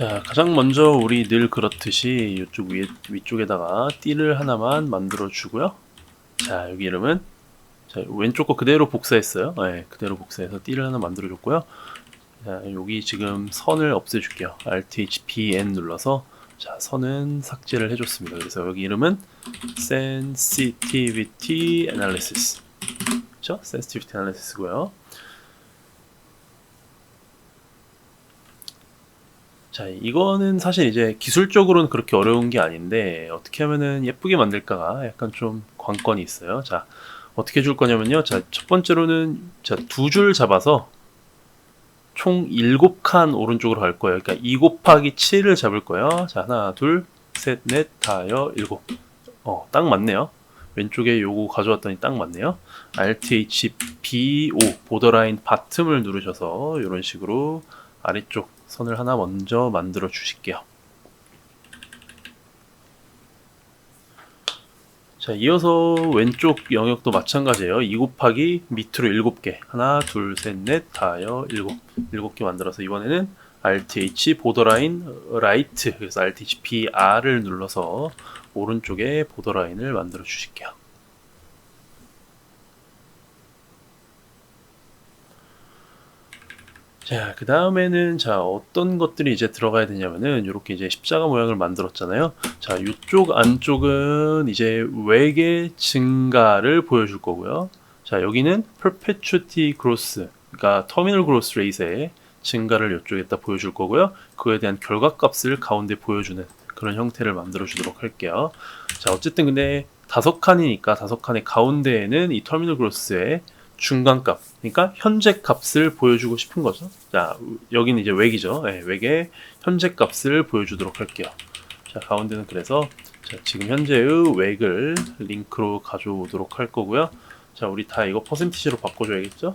자, 가장 먼저 우리 늘 그렇듯이 이쪽 위쪽에다가 띠를 하나만 만들어 주고요. 자, 여기 이름은 자, 왼쪽 거 그대로 복사했어요. 네, 그대로 복사해서 띠를 하나 만들어 줬고요. 자, 여기 지금 선을 없애줄게요. Alt-H-P-N 눌러서 자, 선은 삭제를 해줬습니다. 그래서 여기 이름은 Sensitivity Analysis, 그렇죠? Sensitivity Analysis고요. 자, 이거는 사실 이제 기술적으로는 그렇게 어려운 게 아닌데 어떻게 하면은 예쁘게 만들까가 약간 좀 관건이 있어요. 자, 어떻게 줄 거냐면요. 자, 첫 번째로는 자, 두 줄 잡아서 총 7칸 오른쪽으로 갈 거예요. 그러니까 2 곱하기 7을 잡을 거예요. 자, 하나, 둘, 셋, 넷, 다여, 일곱. 딱 맞네요. 왼쪽에 요거 가져왔더니 딱 맞네요. Alt-H-B-O 보더라인 바텀을 누르셔서 이런 식으로 아래쪽 선을 하나 먼저 만들어 주실게요. 자, 이어서 왼쪽 영역도 마찬가지예요. 2 곱하기 밑으로 7개. 하나, 둘, 셋, 넷, 다여, 7개 만들어서 이번에는 Alt-H 보더라인 라이트, 그래서 Alt-H-B-R을 눌러서 오른쪽에 보더라인을 만들어 주실게요. 자, 그 다음에는 자, 어떤 것들이 이제 들어가야 되냐면은 이렇게 이제 십자가 모양을 만들었잖아요. 자, 이쪽 안쪽은 이제 외계 증가를 보여줄 거고요. 자, 여기는 perpetuity growth, 그러니까 터미널 그로스 레이트의 증가를 이쪽에다 보여줄 거고요. 그에 대한 결과값을 가운데 보여주는 그런 형태를 만들어 주도록 할게요. 자, 어쨌든 근데 5칸이니까 5칸의 가운데에는 이 터미널 그로스의 중간값, 그러니까 현재 값을 보여주고 싶은 거죠. 자, 여기는 이제 외기죠. 네, 외계 현재 값을 보여주도록 할게요. 자, 가운데는 그래서 자, 지금 현재의 외를 링크로 가져오도록 할 거고요. 자, 우리 다 이거 퍼센티지로 바꿔줘야겠죠?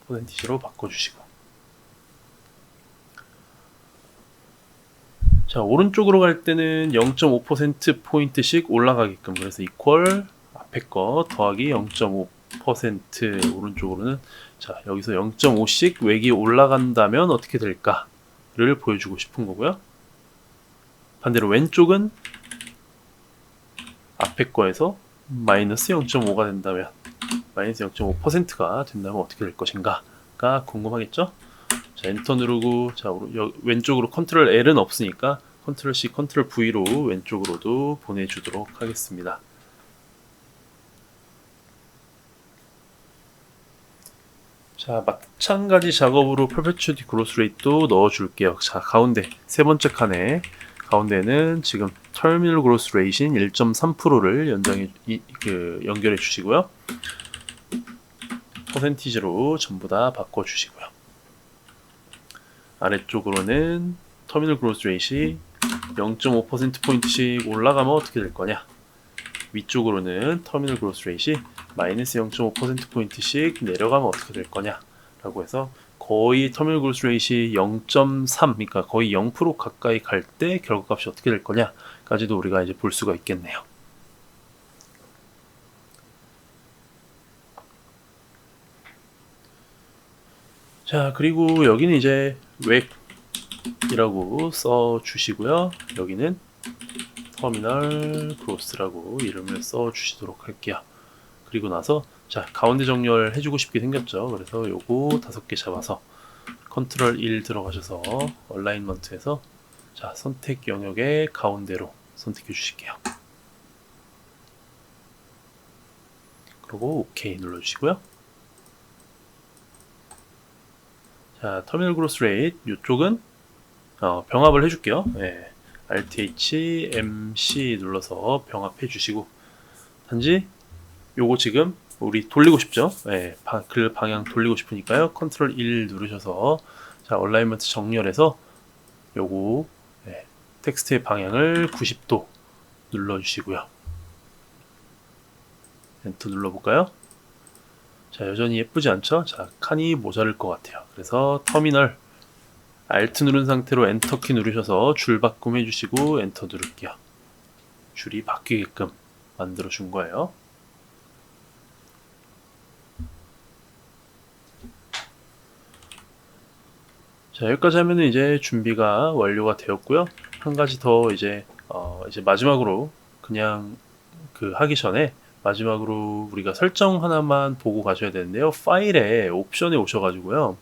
퍼센티지로 바꿔주시고. 자, 오른쪽으로 갈 때는 0.5%포인트씩 올라가게끔, 그래서 이퀄 앞에 거 더하기 0.5% 오른쪽으로는 자, 여기서 0.5씩 외기 올라간다면 어떻게 될까를 보여주고 싶은 거고요. 반대로 왼쪽은 앞에 거에서 마이너스 0.5가 된다면, 마이너스 0.5%가 된다면 어떻게 될 것인가가 궁금하겠죠? 자, 엔터 누르고, 자, 왼쪽으로 컨트롤 L은 없으니까 컨트롤 C, 컨트롤 V로 왼쪽으로도 보내주도록 하겠습니다. 자, 마찬가지 작업으로 perpetuity growth rate도 넣어줄게요. 자, 가운데 세 번째 칸에 가운데는 지금 terminal growth rate인 1.3%를 연결해 주시고요. 퍼센티지로 전부 다 바꿔주시고요. 아래쪽으로는 터미널 그로스 레이시 0.5%포인트씩 올라가면 어떻게 될 거냐. 위쪽으로는 터미널 그로스 레이시 마이너스 0.5%포인트씩 내려가면 어떻게 될 거냐 라고 해서 거의 터미널 그로스 레이시 0.3, 그러니까 거의 0% 가까이 갈 때 결과값이 어떻게 될 거냐 까지도 우리가 이제 볼 수가 있겠네요. 자, 그리고 여기는 이제 웹이라고 써 주시고요. 여기는 터미널 그로스라고 이름을 써 주시도록 할게요. 그리고 나서 자, 가운데 정렬 해주고 싶게 생겼죠. 그래서 요거 5개 잡아서 컨트롤 1 들어가셔서 얼라인먼트에서 자, 선택 영역의 가운데로 선택해 주실게요. 그리고 OK 눌러주시고요. 자, 터미널 그로스 레이트 이쪽은 병합을 해줄게요. 네. Alt-H, MC 눌러서 병합해 주시고, 단지 요거 지금 우리 돌리고 싶죠? 네, 그 방향 돌리고 싶으니까요. 컨트롤 1 누르셔서 자, 얼라이먼트 정렬해서 요거 네, 텍스트의 방향을 90도 눌러주시고요. 엔터 눌러볼까요? 자, 여전히 예쁘지 않죠? 자, 칸이 모자랄 것 같아요. 그래서 터미널 Alt 누른 상태로 엔터키 누르셔서 줄 바꿈 해주시고 엔터 누를게요. 줄이 바뀌게끔 만들어 준 거예요. 자, 여기까지 하면은 이제 준비가 완료가 되었고요. 한 가지 더 이제 마지막으로 그냥 하기 전에 마지막으로 우리가 설정 하나만 보고 가셔야 되는데요. 파일에 옵션에 오셔가지고요.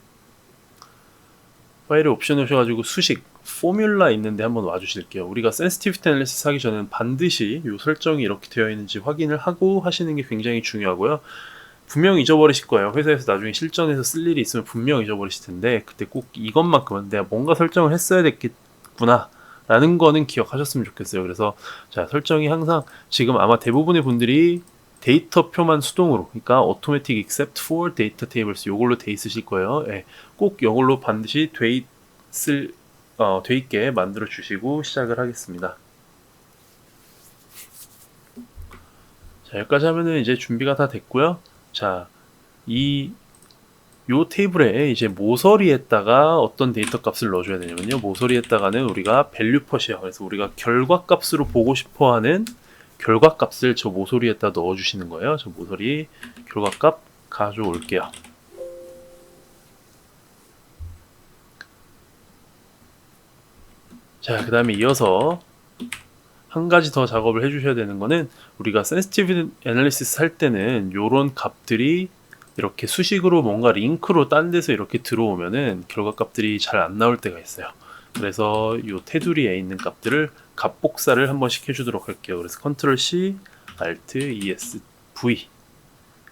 파일에 옵션에 오셔가지고 수식 포뮬라 있는데 한번 와주실게요. 우리가 센시티비티 애널리시스 하기 전에는 반드시 이 설정이 이렇게 되어 있는지 확인을 하고 하시는 게 굉장히 중요하고요. 분명 잊어버리실 거예요. 회사에서 나중에 실전에서 쓸 일이 있으면 분명 잊어버리실 텐데 그때 꼭 이것만큼은 내가 뭔가 설정을 했어야 됐겠구나 라는 거는 기억하셨으면 좋겠어요. 그래서 자, 설정이 항상 지금 아마 대부분의 분들이 데이터표만 수동으로, 그러니까 automatic except for data tables 요걸로 돼 있으실 거예요. 예, 꼭 이걸로 반드시 돼 있게 만들어 주시고 시작을 하겠습니다. 자, 여기까지 하면은 이제 준비가 다 됐고요. 자, 요 테이블에 이제 모서리에다가 어떤 데이터 값을 넣어줘야 되냐면요. 모서리에다가는 우리가 value put이에요. 그래서 우리가 결과 값으로 보고 싶어 하는 결과 값을 저 모서리에다 넣어주시는 거예요. 저 모서리 결과 값 가져올게요. 자, 그 다음에 이어서 한 가지 더 작업을 해주셔야 되는 거는 우리가 센시티브 애널리시스 할 때는 요런 값들이 이렇게 수식으로 뭔가 링크로 딴 데서 이렇게 들어오면은 결과 값들이 잘 안 나올 때가 있어요. 그래서 요 테두리에 있는 값들을 값 복사를 한번 시켜주도록 할게요. 그래서 컨트롤 C, Alt, ES, V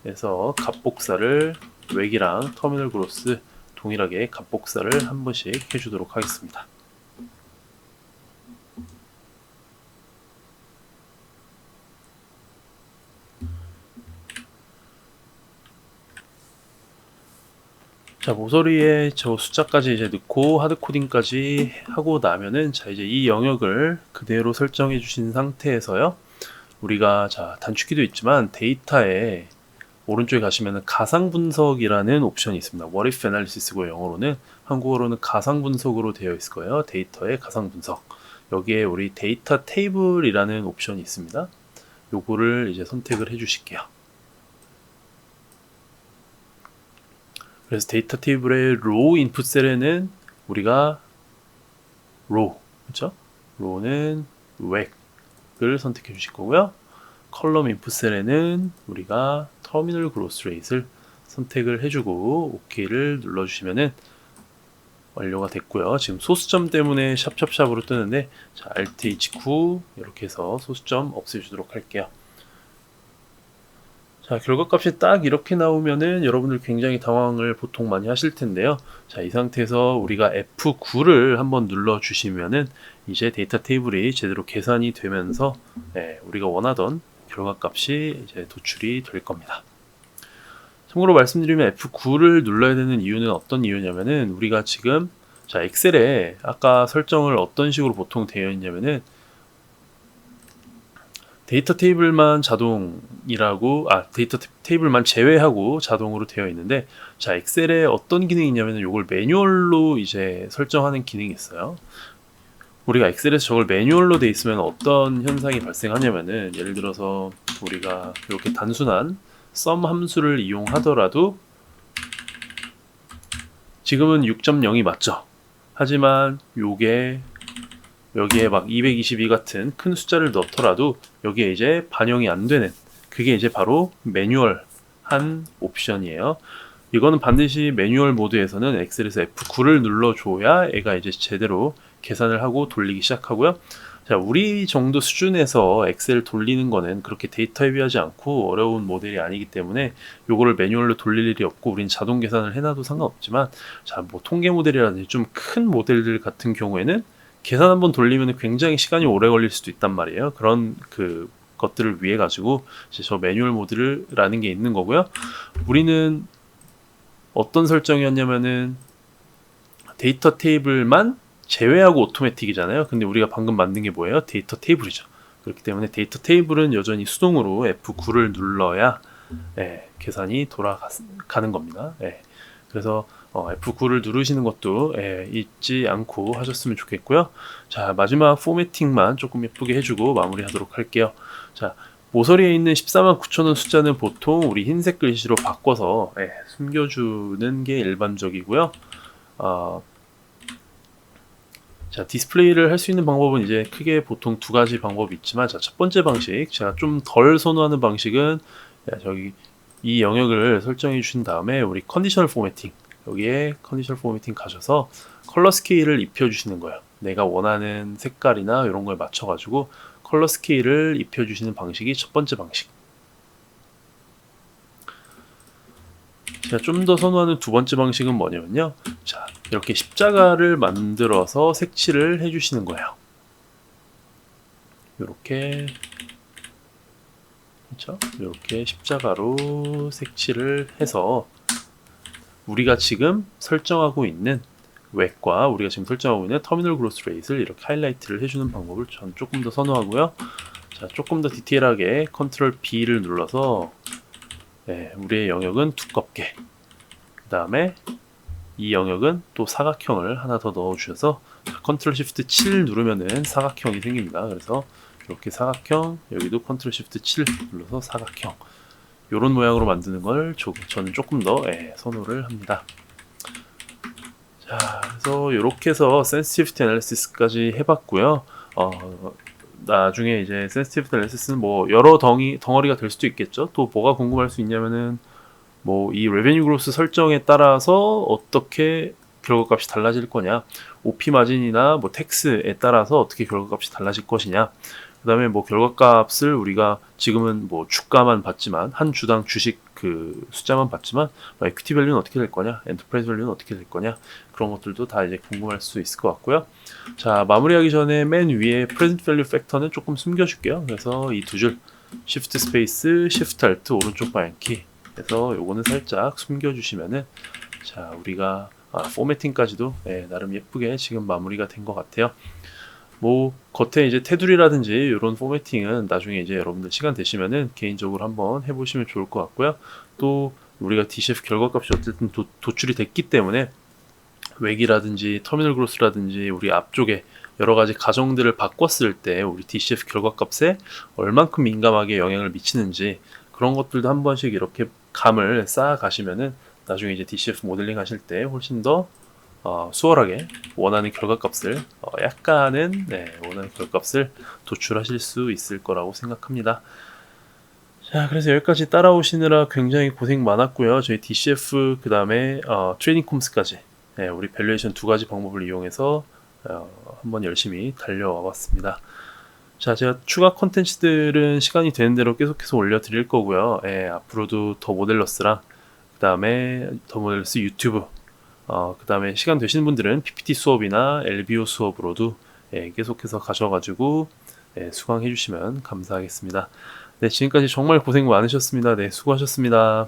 해서 값 복사를 웩이랑 터미널 그로스 동일하게 값 복사를 한 번씩 해주도록 하겠습니다. 자, 모서리에 저 숫자까지 이제 넣고 하드 코딩까지 하고 나면은 자, 이제 이 영역을 그대로 설정해 주신 상태에서요. 우리가 자, 단축키도 있지만 데이터에 오른쪽에 가시면은 가상 분석이라는 옵션이 있습니다. What if analysis고 영어로는, 한국어로는 가상 분석으로 되어 있을 거예요. 데이터의 가상 분석. 여기에 우리 데이터 테이블이라는 옵션이 있습니다. 요거를 이제 선택을 해 주실게요. 그래서 데이터 테이블의 row 인풋 셀에는 우리가 row, 그렇죠? row는 웩을 선택해 주실 거고요. 컬럼 인풋 셀에는 우리가 터미널 그로스 레이트를 선택을 해주고 OK를 눌러주시면은 완료가 됐고요. 지금 소수점 때문에 샵샵샵으로 뜨는데 자, Alt H9 이렇게 해서 소수점 없애주도록 할게요. 자, 결과값이 딱 이렇게 나오면은 여러분들 굉장히 당황을 보통 많이 하실 텐데요. 자, 이 상태에서 우리가 F9를 한번 눌러 주시면은 이제 데이터 테이블이 제대로 계산이 되면서 우리가 원하던 결과값이 이제 도출이 될 겁니다. 참고로 말씀드리면 F9를 눌러야 되는 이유는 어떤 이유냐면은 우리가 지금 자, 엑셀에 아까 설정을 어떤 식으로 보통 되어 있냐면은 데이터 테이블만 자동이라고, 데이터 테이블만 제외하고 자동으로 되어 있는데, 자, 엑셀에 어떤 기능이 있냐면 이걸 매뉴얼로 이제 설정하는 기능이 있어요. 우리가 엑셀에서 저걸 매뉴얼로 돼 있으면 어떤 현상이 발생하냐면은, 예를 들어서 우리가 이렇게 단순한 sum 함수를 이용하더라도 지금은 6.0이 맞죠. 하지만 여기에 막 222 같은 큰 숫자를 넣더라도 여기에 이제 반영이 안 되는, 그게 이제 바로 매뉴얼한 옵션이에요. 이거는 반드시 매뉴얼 모드에서는 엑셀에서 F9를 눌러줘야 얘가 이제 제대로 계산을 하고 돌리기 시작하고요. 자, 우리 정도 수준에서 엑셀 돌리는 거는 그렇게 데이터 헤비하지 않고 어려운 모델이 아니기 때문에 요거를 매뉴얼로 돌릴 일이 없고 우린 자동 계산을 해놔도 상관없지만, 자, 뭐 통계 모델이라든지 좀 큰 모델들 같은 경우에는 계산 한번 돌리면 굉장히 시간이 오래 걸릴 수도 있단 말이에요. 그런 것들을 위해 가지고 이제 저 매뉴얼 모드라는 게 있는 거고요. 우리는 어떤 설정이었냐면은 데이터 테이블만 제외하고 오토매틱이잖아요. 근데 우리가 방금 만든 게 뭐예요? 데이터 테이블이죠. 그렇기 때문에 데이터 테이블은 여전히 수동으로 F9를 눌러야 계산이 돌아가는 겁니다. 그래서 F9를 누르시는 것도 잊지 않고 하셨으면 좋겠고요. 자, 마지막 포매팅만 조금 예쁘게 해주고 마무리하도록 할게요. 자, 모서리에 있는 149,000원 숫자는 보통 우리 흰색 글씨로 바꿔서 숨겨주는 게 일반적이고요. 자, 디스플레이를 할 수 있는 방법은 이제 크게 보통 두 가지 방법이 있지만, 자, 첫 번째 방식, 제가 좀 덜 선호하는 방식은, 저기 이 영역을 설정해 주신 다음에 우리 컨디셔널 포매팅, 여기에 컨디셔널 포매팅 가셔서 컬러 스케일을 입혀 주시는 거예요. 내가 원하는 색깔이나 이런 거에 맞춰 가지고 컬러 스케일을 입혀 주시는 방식이 첫 번째 방식. 제가 좀 더 선호하는 두 번째 방식은 뭐냐면요, 자, 이렇게 십자가를 만들어서 색칠을 해주시는 거예요. 이렇게, 그렇죠? 이렇게 십자가로 색칠을 해서 우리가 지금 설정하고 있는 웩과 우리가 지금 설정하고 있는 터미널 그로스 레이트를 이렇게 하이라이트를 해주는 방법을 전 조금 더 선호하고요. 자, 조금 더 디테일하게 컨트롤 B를 눌러서, 우리의 영역은 두껍게, 그 다음에 이 영역은 또 사각형을 하나 더 넣어주셔서 컨트롤 시프트 7 누르면은 사각형이 생깁니다. 그래서 이렇게 사각형, 여기도 컨트롤 시프트 7 눌러서 사각형, 이런 모양으로 만드는 걸 저는 조금 더 선호를 합니다. 자, 그래서 이렇게 해서 센시티비티 애널리시스까지 해봤고요. 나중에 이제 센시티비티 애널리시스는 뭐 여러 덩어리가 될 수도 있겠죠. 또 뭐가 궁금할 수 있냐면은 뭐 이 레베뉴 그로스 설정에 따라서 어떻게 결과값이 달라질 거냐, OP 마진이나 뭐 텍스에 따라서 어떻게 결과값이 달라질 것이냐, 그 다음에 뭐 결과값을 우리가 지금은 뭐 주가만 봤지만, 한 주당 주식 그 숫자만 봤지만 에퀴티 밸류는 어떻게 될 거냐, 엔터프라이즈 밸류는 어떻게 될 거냐, 그런 것들도 다 이제 궁금할 수 있을 것 같고요. 자, 마무리하기 전에 맨 위에 프레젠트 밸류 팩터는 조금 숨겨줄게요. 그래서 이 두 줄 Shift 스페이스, Shift Alt 오른쪽 방향키 해서 요거는 살짝 숨겨주시면은, 자, 우리가 포매팅까지도 나름 예쁘게 지금 마무리가 된 것 같아요. 뭐 겉에 이제 테두리라든지 이런 포매팅은 나중에 이제 여러분들 시간 되시면은 개인적으로 한번 해보시면 좋을 것 같고요. 또 우리가 DCF 결과값이 어쨌든 도출이 됐기 때문에 웩이라든지 터미널 그로스라든지 우리 앞쪽에 여러 가지 가정들을 바꿨을 때 우리 DCF 결과값에 얼만큼 민감하게 영향을 미치는지, 그런 것들도 한 번씩 이렇게 감을 쌓아 가시면은 나중에 이제 DCF 모델링 하실 때 훨씬 더 수월하게 원하는 결과값을 약간은 원하는 결과값을 도출하실 수 있을 거라고 생각합니다. 자, 그래서 여기까지 따라오시느라 굉장히 고생 많았고요. 저희 DCF 그 다음에 트레이딩 콤스까지 우리 밸류에이션 두 가지 방법을 이용해서 한번 열심히 달려와 봤습니다. 자, 제가 추가 컨텐츠들은 시간이 되는 대로 계속해서 올려드릴 거고요. 앞으로도 더 모델러스랑 그 다음에 더 모델러스 유튜브, 그 다음에 시간 되시는 분들은 PPT 수업이나 LBO 수업으로도 계속해서 가셔가지고 수강해 주시면 감사하겠습니다. 네, 지금까지 정말 고생 많으셨습니다. 네, 수고하셨습니다.